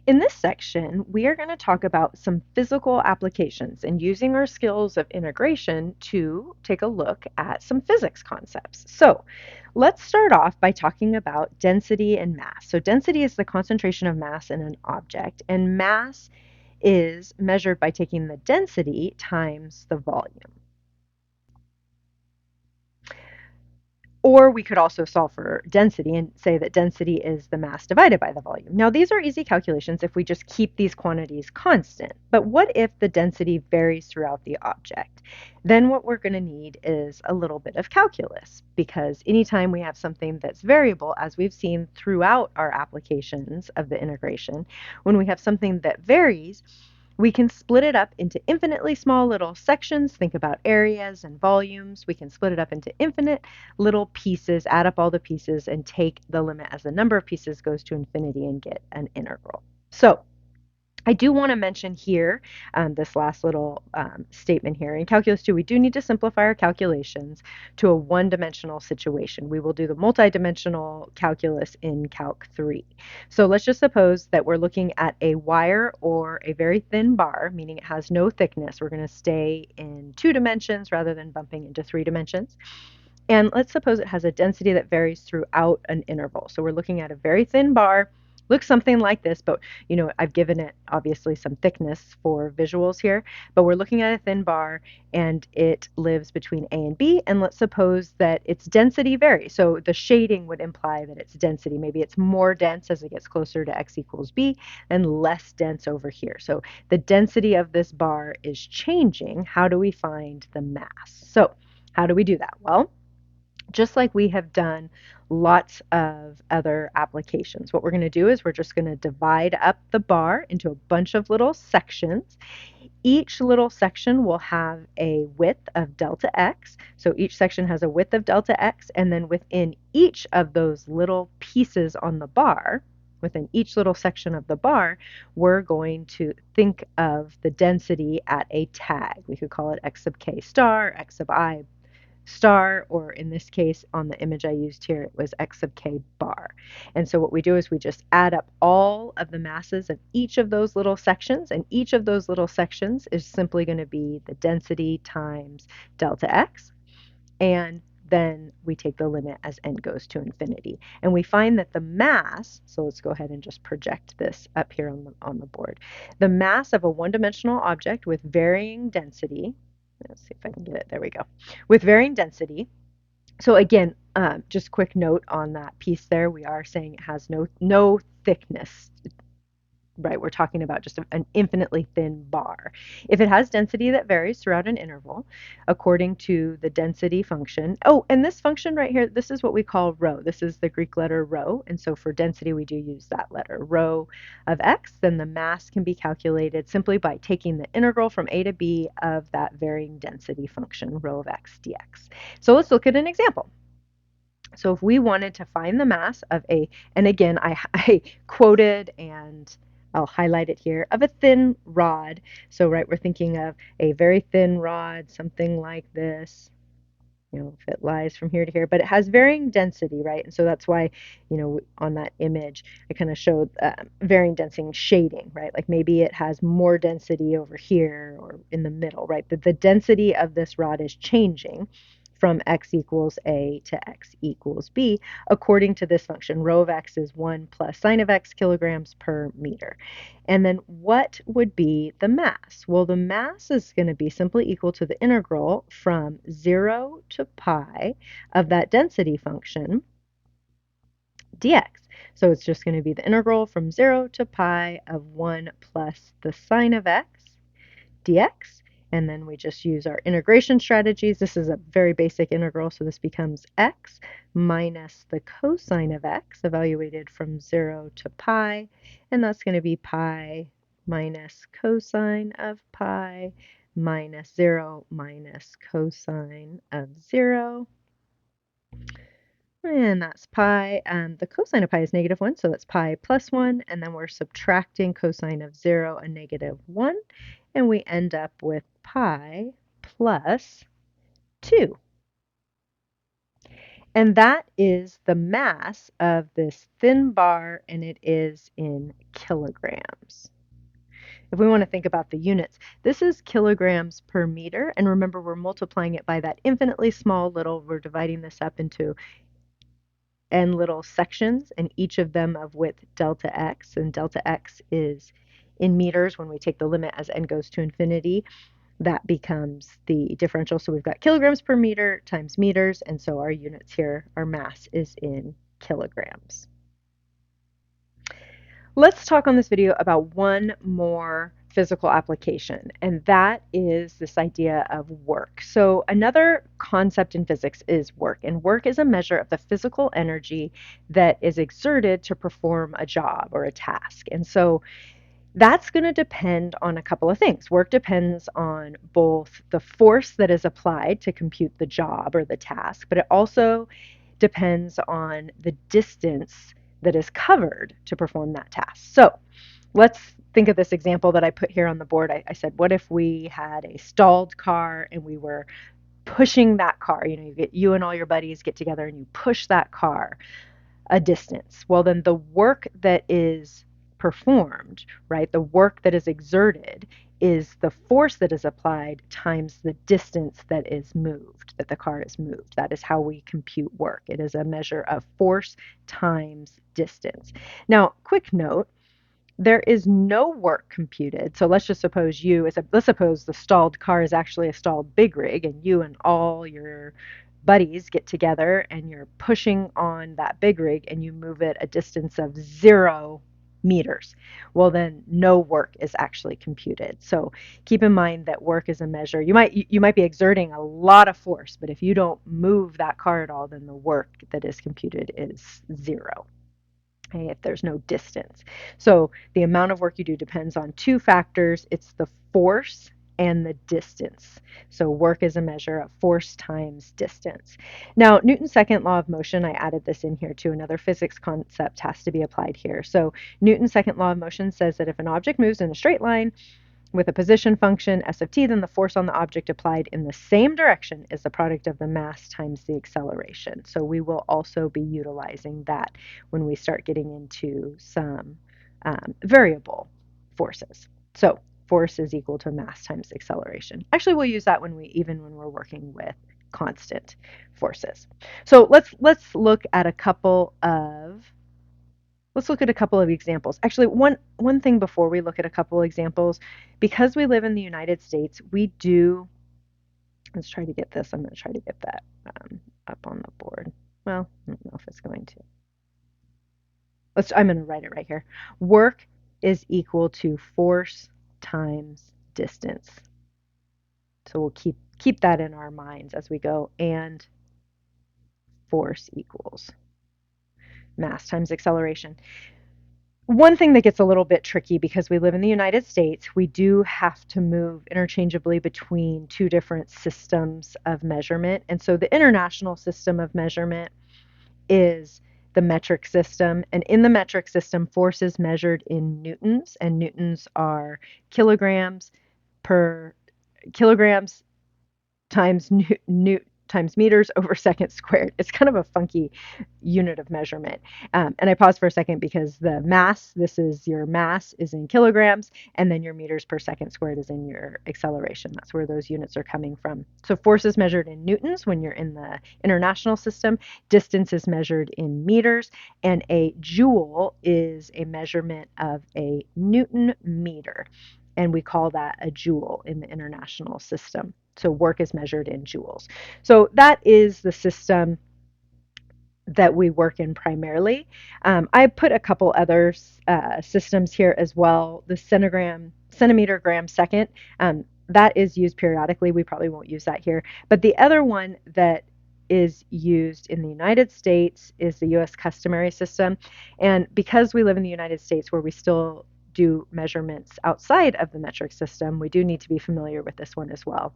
In this section, we are going to talk about some physical applications and using our skills of integration to take a look at some physics concepts. So let's start off by talking about density and mass. So density is the concentration of mass in an object, and mass is measured by taking the density times the volume. Or we could also solve for density and say that density is the mass divided by the volume. Now, these are easy calculations if we just keep these quantities constant. But what if the density varies throughout the object? Then what we're going to need is a little bit of calculus, because anytime we have something that's variable, as we've seen throughout our applications of the integration, when we have something that varies, we can split it up into infinitely small little sections. Think about areas and volumes. We can split it up into infinite little pieces, add up all the pieces, and take the limit as the number of pieces goes to infinity and get an integral. So I do want to mention here this last little statement here. In Calculus 2, we do need to simplify our calculations to a one-dimensional situation. We will do the multi-dimensional calculus in Calc 3. So let's just suppose that we're looking at a wire or a very thin bar, meaning it has no thickness. We're going to stay in 2 dimensions rather than bumping into 3 dimensions. And let's suppose it has a density that varies throughout an interval. So we're looking at a very thin bar, looks something like this, but I've given it obviously some thickness for visuals here, but we're looking at a thin bar and it lives between A and B, and let's suppose that its density varies. So the shading would imply that its density, maybe it's more dense as it gets closer to X equals B and less dense over here. So the density of this bar is changing. How do we find the mass? So how do we do that? Well, just like we have done lots of other applications. What we're going to do is we're just going to divide up the bar into a bunch of little sections. Each little section will have a width of delta x. So each section has a width of delta x, and then within each of those little pieces on the bar, within each little section of the bar, we're going to think of the density at a tag. We could call it x sub k star, x sub I star, or in this case on the image I used here, it was x sub k bar. And so what we do is we just add up all of the masses of each of those little sections, and each of those little sections is simply going to be the density times delta x, and then we take the limit as n goes to infinity. And we find that the mass, so let's go ahead and just project this up here on the board. The mass of a one-dimensional object with varying density, let's see if I can get it, there we go, with varying density. So again, just quick note on that piece there, we are saying it has no thickness. Right, we're talking about just an infinitely thin bar. If it has density that varies throughout an interval according to the density function. Oh, and this function right here, this is what we call rho. This is the Greek letter rho, and so for density we do use that letter, rho of x. Then the mass can be calculated simply by taking the integral from a to b of that varying density function, rho of x dx. So let's look at an example. So if we wanted to find the mass of and again, I quoted and I'll highlight it here, of a thin rod. So, right, we're thinking of a very thin rod, something like this, if it lies from here to here, but it has varying density, right? And so that's why, on that image, I kind of showed varying density shading, right? Like maybe it has more density over here or in the middle, right? The density of this rod is changing from x equals a to x equals b according to this function. Rho of x is 1 plus sine of x kilograms per meter. And then what would be the mass? Well, the mass is going to be simply equal to the integral from 0 to pi of that density function dx. So it's just going to be the integral from 0 to pi of 1 plus the sine of x dx. And then we just use our integration strategies. This is a very basic integral, so this becomes x minus the cosine of x, evaluated from 0 to pi, and that's going to be pi minus cosine of pi minus 0 minus cosine of 0. And that's pi. The cosine of pi is -1, so that's pi plus 1. And then we're subtracting cosine of 0 and -1. And we end up with pi plus 2. And that is the mass of this thin bar, and it is in kilograms. If we want to think about the units, this is kilograms per meter. And remember, we're multiplying it by that infinitely small little, we're dividing this up into n little sections, and each of them of width delta x. And delta x is in meters. When we take the limit as n goes to infinity, that becomes the differential. So we've got kilograms per meter times meters. And so our units here, our mass is in kilograms. Let's talk on this video about one more physical application, and that is this idea of work. So another concept in physics is work, and work is a measure of the physical energy that is exerted to perform a job or a task. And so that's going to depend on a couple of things. Work depends on both the force that is applied to compute the job or the task, but it also depends on the distance that is covered to perform that task. So let's think of this example that I put here on the board. I said, what if we had a stalled car and we were pushing that car? You and all your buddies get together and you push that car a distance. Well, then the work that is performed, right, the work that is exerted is the force that is applied times the distance that is moved, that the car is moved. That is how we compute work. It is a measure of force times distance. Now, quick note, there is no work computed. So let's just suppose let's suppose the stalled car is actually a stalled big rig, and you and all your buddies get together and you're pushing on that big rig and you move it a distance of 0 meters. Well, then no work is actually computed. So keep in mind that work is a measure. You might be exerting a lot of force, but if you don't move that car at all, then the work that is computed is 0. Okay, if there's no distance. So the amount of work you do depends on 2 factors. It's the force and the distance. So work is a measure of force times distance. Now, Newton's second law of motion, I added this in here too. Another physics concept has to be applied here. So Newton's second law of motion says that if an object moves in a straight line with a position function s of t, then the force on the object applied in the same direction is the product of the mass times the acceleration. So we will also be utilizing that when we start getting into some variable forces. So force is equal to mass times acceleration. Actually, we'll use that when we're working with constant forces. So let's look at a couple of examples. Actually, one thing before we look at a couple examples, because we live in the United States, let's try to get this. I'm going to try to get that up on the board. Well, I don't know if it's going to. I'm going to write it right here. Work is equal to force times distance. So we'll keep that in our minds as we go. And force equals mass times acceleration. One thing that gets a little bit tricky, because we live in the United States, we do have to move interchangeably between 2 different systems of measurement. And so the international system of measurement is the metric system. And in the metric system, force is measured in newtons, and newtons are kilograms times times meters over seconds squared. It's kind of a funky unit of measurement. And I paused for a second because the mass, your mass is in kilograms, and then your meters per second squared is in your acceleration. That's where those units are coming from. So force is measured in newtons when you're in the international system. Distance is measured in meters, and a joule is a measurement of a Newton meter. And we call that a joule in the international system. So work is measured in joules. So that is the system that we work in primarily. I put a couple other systems here as well. The centimeter, gram, second, that is used periodically. We probably won't use that here. But the other one that is used in the United States is the U.S. customary system. And because we live in the United States, where we still do measurements outside of the metric system, we do need to be familiar with this one as well.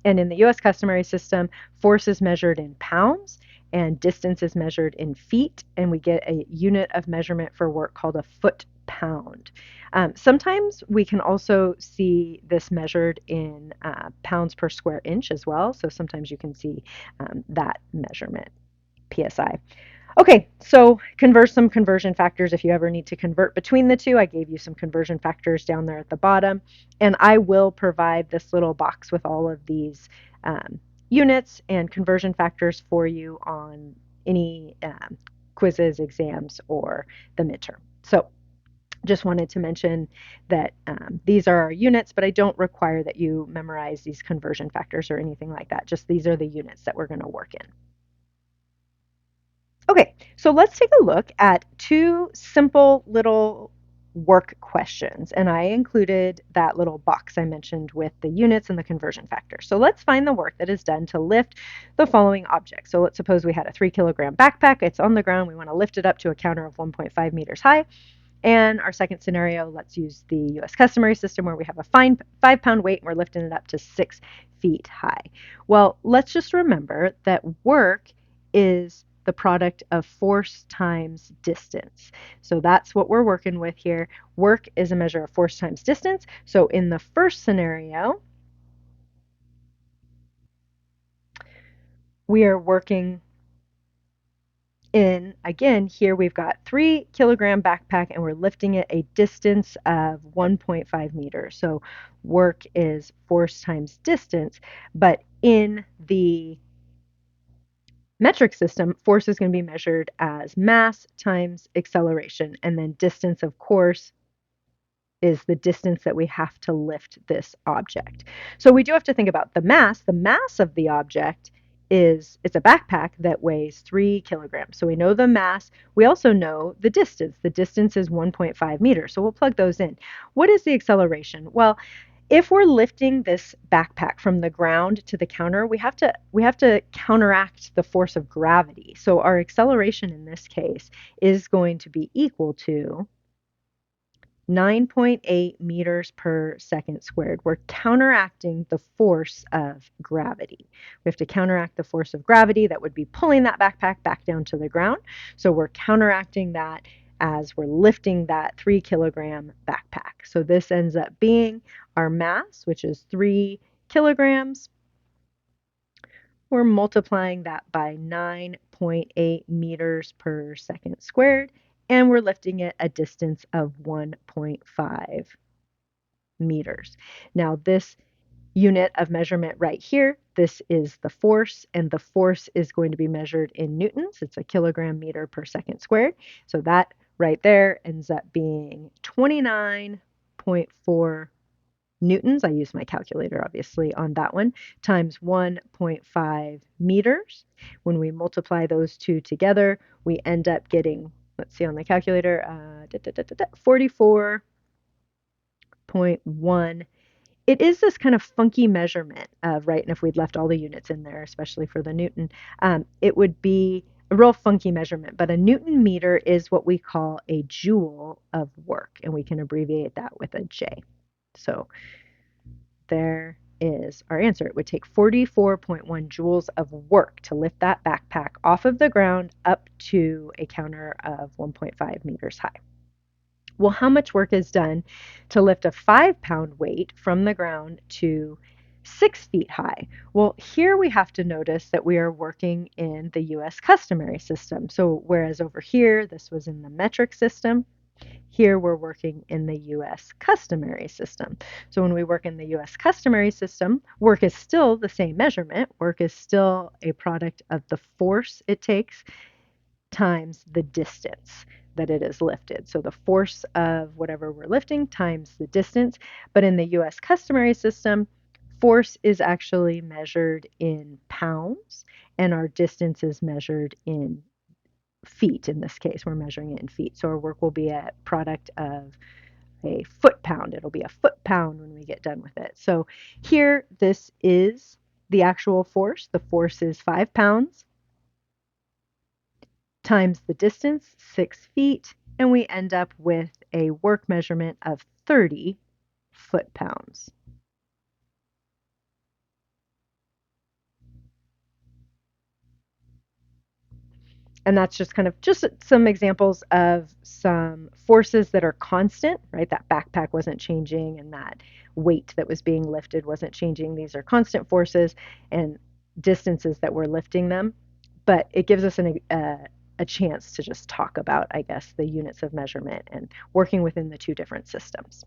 And in the U.S. customary system, force is measured in pounds and distance is measured in feet, and we get a unit of measurement for work called a foot-pound. Sometimes we can also see this measured in pounds per square inch as well, so sometimes you can see that measurement. psi. Okay, so some conversion factors if you ever need to convert between the two. I gave you some conversion factors down there at the bottom, and I will provide this little box with all of these units and conversion factors for you on any quizzes, exams, or the midterm. So just wanted to mention that these are our units, but I don't require that you memorize these conversion factors or anything like that. Just these are the units that we're going to work in. Okay, so let's take a look at two simple little work questions. And I included that little box I mentioned with the units and the conversion factor. So let's find the work that is done to lift the following object. So let's suppose we had a 3 kilogram backpack. It's on the ground. We want to lift it up to a counter of 1.5 meters high. And our second scenario, let's use the US customary system where we have a 5 pound weight and we're lifting it up to 6 feet high. Well, let's just remember that work is the product of force times distance. So that's what we're working with here. Work is a measure of force times distance. So in the first scenario, we are working in, again, here we've got 3 kilogram backpack and we're lifting it a distance of 1.5 meters. So work is force times distance, but in the metric system, force is going to be measured as mass times acceleration, and then distance, of course, is the distance that we have to lift this object. So we do have to think about the mass. The mass of the object is, it's a backpack that weighs 3 kilograms. So we know the mass. We also know the distance. The distance is 1.5 meters. So we'll plug those in. What is the acceleration? Well, if we're lifting this backpack from the ground to the counter, we have to counteract the force of gravity. So our acceleration in this case is going to be equal to 9.8 meters per second squared. We're counteracting the force of gravity. We have to counteract the force of gravity that would be pulling that backpack back down to the ground. So we're counteracting that as we're lifting that 3 kilogram backpack. So this ends up being our mass, which is 3 kilograms. We're multiplying that by 9.8 meters per second squared, and we're lifting it a distance of 1.5 meters. Now, this unit of measurement right here, this is the force, and the force is going to be measured in newtons. It's a kilogram meter per second squared. So that right there ends up being 29.4 newtons. I use my calculator, obviously, on that one, times 1.5 meters. When we multiply those two together, we end up getting, let's see on the calculator, 44.1. It is this kind of funky measurement of, right, and if we'd left all the units in there, especially for the Newton, it would be a real funky measurement. But a Newton meter is what we call a joule of work, and we can abbreviate that with a J. So there is our answer. It would take 44.1 joules of work to lift that backpack off of the ground up to a counter of 1.5 meters high. Well, how much work is done to lift a 5-pound weight from the ground to 6 feet high? Well, here we have to notice that we are working in the US customary system. So whereas over here, this was in the metric system, here we're working in the US customary system. So when we work in the US customary system, work is still the same measurement. Work is still a product of the force it takes times the distance that it is lifted. So the force of whatever we're lifting times the distance. But in the US customary system, force is actually measured in pounds and our distance is measured in feet. In this case, we're measuring it in feet. So our work will be a product of a foot-pound. It'll be a foot-pound when we get done with it. So here, this is the actual force. The force is 5 pounds times the distance, 6 feet, and we end up with a work measurement of 30 foot-pounds. And that's just kind of just some examples of some forces that are constant, right? That backpack wasn't changing and that weight that was being lifted wasn't changing. These are constant forces and distances that we're lifting them. but it gives us a chance to just talk about, I guess, the units of measurement and working within the two different systems.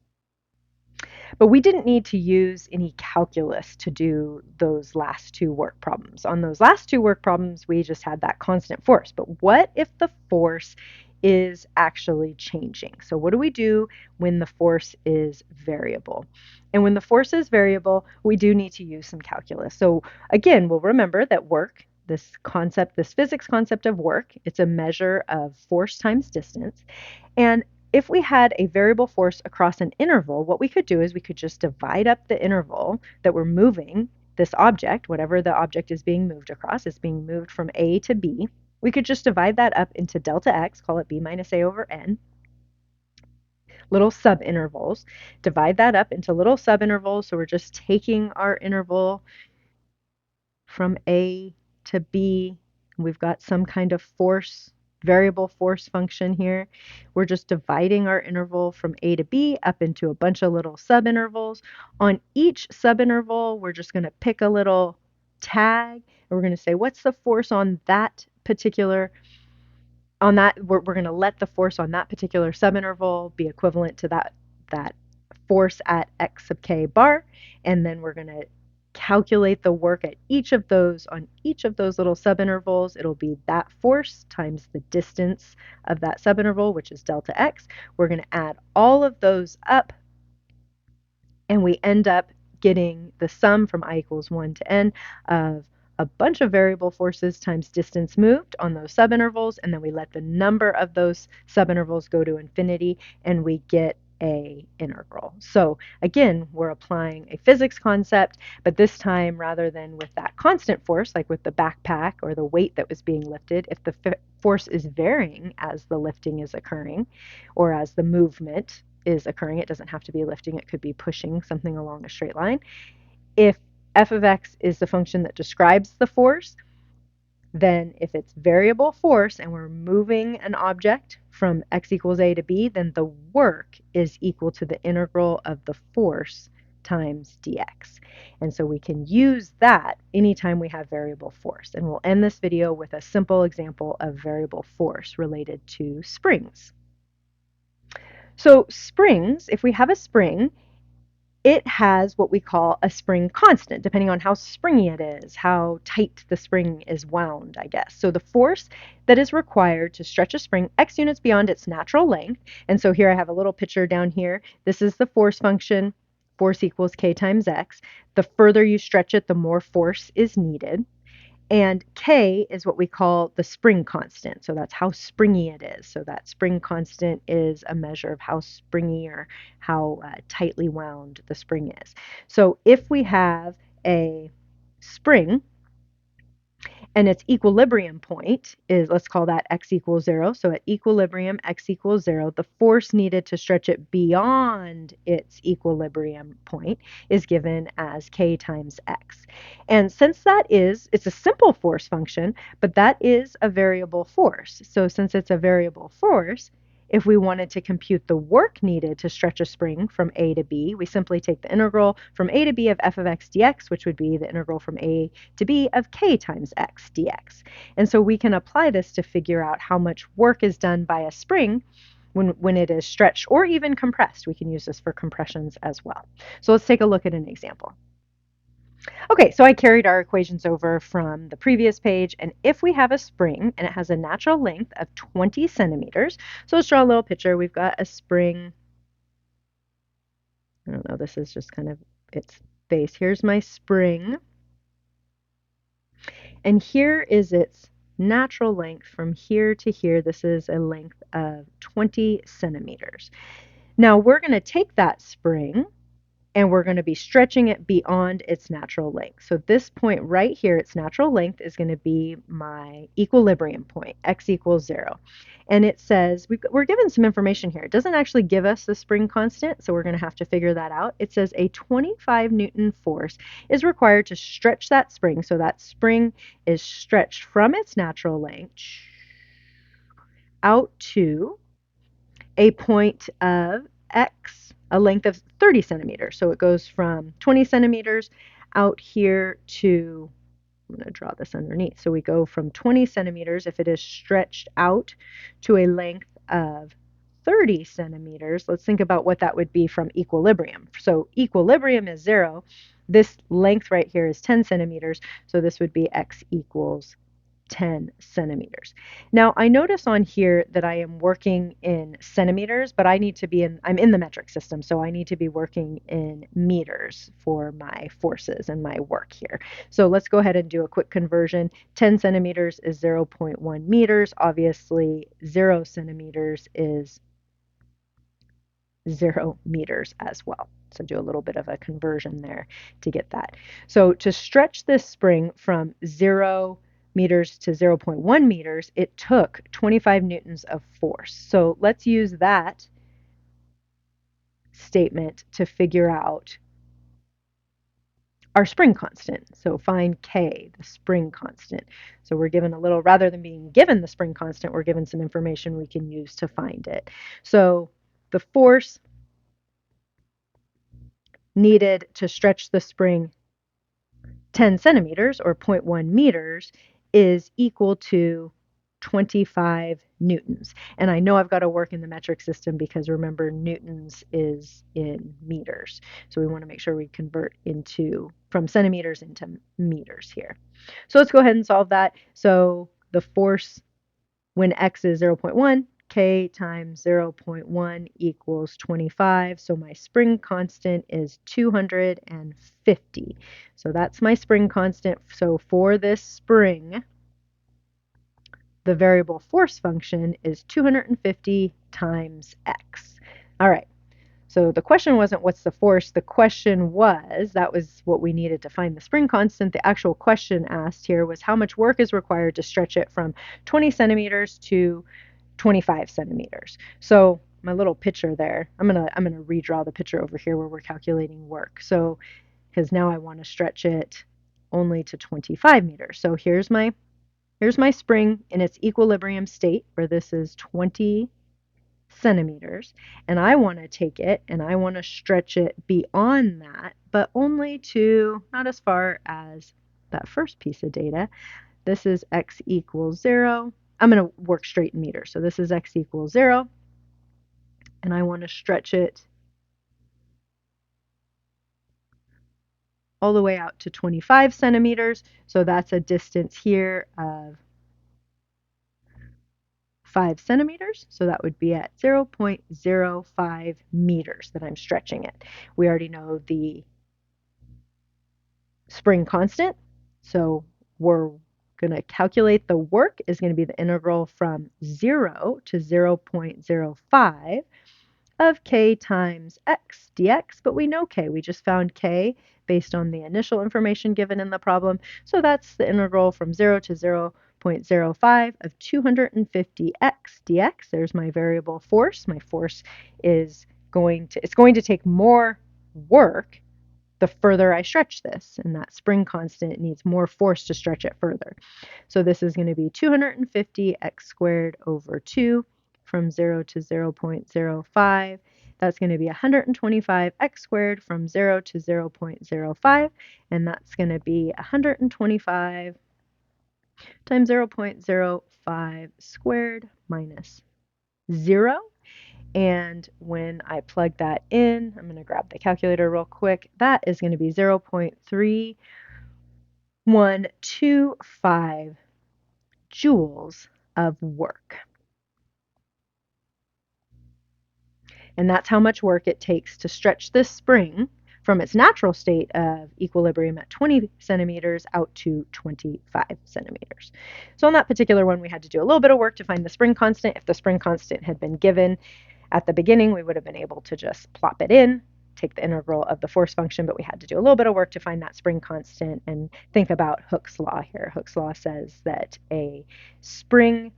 But we didn't need to use any calculus to do those last two work problems. On those last two work problems, we just had that constant force. But what if the force is actually changing? So what do we do when the force is variable? And when the force is variable, we do need to use some calculus. So again, we'll remember that work, this concept, this physics concept of work, it's a measure of force times distance. And if we had a variable force across an interval, what we could do is we could just divide up the interval that we're moving this object, whatever the object is being moved across, is being moved from A to B. We could just divide that up into delta x, call it b minus a over n, little subintervals. Divide that up into little subintervals, so we're just taking our interval from A to B. We've got some kind of force, variable force function here. We're just dividing our interval from A to B up into a bunch of little subintervals. On each subinterval, we're just going to pick a little tag, and we're going to say, what's the force on that particular, we're going to let the force on that particular subinterval be equivalent to that force at x sub k bar, and then we're going to calculate the work at each of those on each of those little subintervals. It'll be that force times the distance of that subinterval, which is delta x. We're going to add all of those up, and we end up getting the sum from I equals 1 to n of a bunch of variable forces times distance moved on those subintervals, and then we let the number of those subintervals go to infinity, and we get a integral. So again, we're applying a physics concept, but this time rather than with that constant force, like with the backpack or the weight that was being lifted, if the force is varying as the lifting is occurring or as the movement is occurring, it doesn't have to be lifting, it could be pushing something along a straight line. If f of x is the function that describes the force, then if it's variable force and we're moving an object from x equals a to b, then the work is equal to the integral of the force times dx. And so we can use that anytime we have variable force. And we'll end this video with a simple example of variable force related to springs. So springs, if we have a spring, it has what we call a spring constant, depending on how springy it is, how tight the spring is wound, I guess. So the force that is required to stretch a spring x units beyond its natural length, and so here I have a little picture down here. This is the force function, force equals k times x. The further you stretch it, the more force is needed. And K is what we call the spring constant. So that's how springy it is. So that spring constant is a measure of how springy or how tightly wound the spring is. So if we have a spring and its equilibrium point is, let's call that x equals 0. So at equilibrium, x equals 0, the force needed to stretch it beyond its equilibrium point is given as k times x. And since it's a simple force function, but that is a variable force. So since it's a variable force, if we wanted to compute the work needed to stretch a spring from a to b, we simply take the integral from a to b of f of x dx, which would be the integral from a to b of k times x dx. And so we can apply this to figure out how much work is done by a spring when it is stretched or even compressed. We can use this for compressions as well. So let's take a look at an example. Okay, so I carried our equations over from the previous page, and if we have a spring and it has a natural length of 20 centimeters, so let's draw a little picture. We've got a spring. I don't know, this is just kind of its base. Here's my spring, and here is its natural length from here to here. This is a length of 20 centimeters. Now we're going to take that spring and we're going to be stretching it beyond its natural length. So this point right here, its natural length is going to be my equilibrium point, x equals 0. And it says, we're given some information here. It doesn't actually give us the spring constant, so we're going to have to figure that out. It says a 25 Newton force is required to stretch that spring. So that spring is stretched from its natural length out to a point of x, a length of 30 centimeters. So it goes from 20 centimeters out here to I'm going to draw this underneath. So we go from 20 centimeters, if it is stretched out to a length of 30 centimeters. Let's think about what that would be from equilibrium. So equilibrium is 0. This length right here is 10 centimeters. So this would be x equals 10 centimeters. Now I notice on here that I am working in centimeters, but I'm in the metric system, so I need to be working in meters for my forces and my work here. So let's go ahead and do a quick conversion. 10 centimeters is 0.1 meters. Obviously 0 centimeters is 0 meters as well. So do a little bit of a conversion there to get that. So to stretch this spring from 0 meters to 0.1 meters, it took 25 newtons of force. So let's use that statement to figure out our spring constant. So find K, the spring constant. So we're given a little, rather than being given the spring constant, we're given some information we can use to find it. So the force needed to stretch the spring 10 centimeters or 0.1 meters is equal to 25 newtons. And I know I've got to work in the metric system because remember newtons is in meters. So we want to make sure we convert from centimeters into meters here. So let's go ahead and solve that. So the force when x is 0.1, K times 0.1 equals 25. So my spring constant is 250. So that's my spring constant. So for this spring, the variable force function is 250 times x. All right. So the question wasn't what's the force, the question was, that was what we needed to find the spring constant. The actual question asked here was how much work is required to stretch it from 20 centimeters to 25 centimeters. So my little picture there, I'm gonna redraw the picture over here where we're calculating work. So because now I want to stretch it only to 25 meters. So here's my spring in its equilibrium state where this is 20 centimeters, and I want to take it and I want to stretch it beyond that, but only to not as far as that first piece of data. This is x equals 0. I'm going to work straight in meters. So this is x equals 0, and I want to stretch it all the way out to 25 centimeters. So that's a distance here of 5 centimeters. So that would be at 0.05 meters that I'm stretching it. We already know the spring constant. So we're going to calculate the work is going to be the integral from 0 to 0.05 of k times x dx, but we know k. We just found k based on the initial information given in the problem. So that's the integral from 0 to 0.05 of 250x dx. There's my variable force. My force is going to take more work the further I stretch this, and that spring constant needs more force to stretch it further. So this is going to be 250x squared over 2 from 0 to 0.05. That's going to be 125x squared from 0 to 0.05, and that's going to be 125 times 0.05 squared minus 0. And when I plug that in, I'm going to grab the calculator real quick. That is going to be 0.3125 joules of work. And that's how much work it takes to stretch this spring from its natural state of equilibrium at 20 centimeters out to 25 centimeters. So on that particular one, we had to do a little bit of work to find the spring constant. If the spring constant had been given at the beginning, we would have been able to just plop it in, take the integral of the force function, but we had to do a little bit of work to find that spring constant and think about Hooke's law here. Hooke's law says that a spring,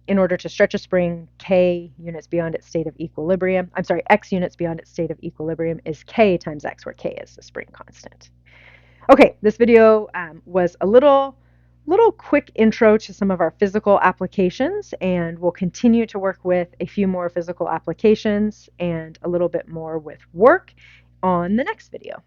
in order to stretch a spring, x units beyond its state of equilibrium is k times x, where k is the spring constant. Okay, this video was a little quick intro to some of our physical applications, and we'll continue to work with a few more physical applications and a little bit more with work on the next video.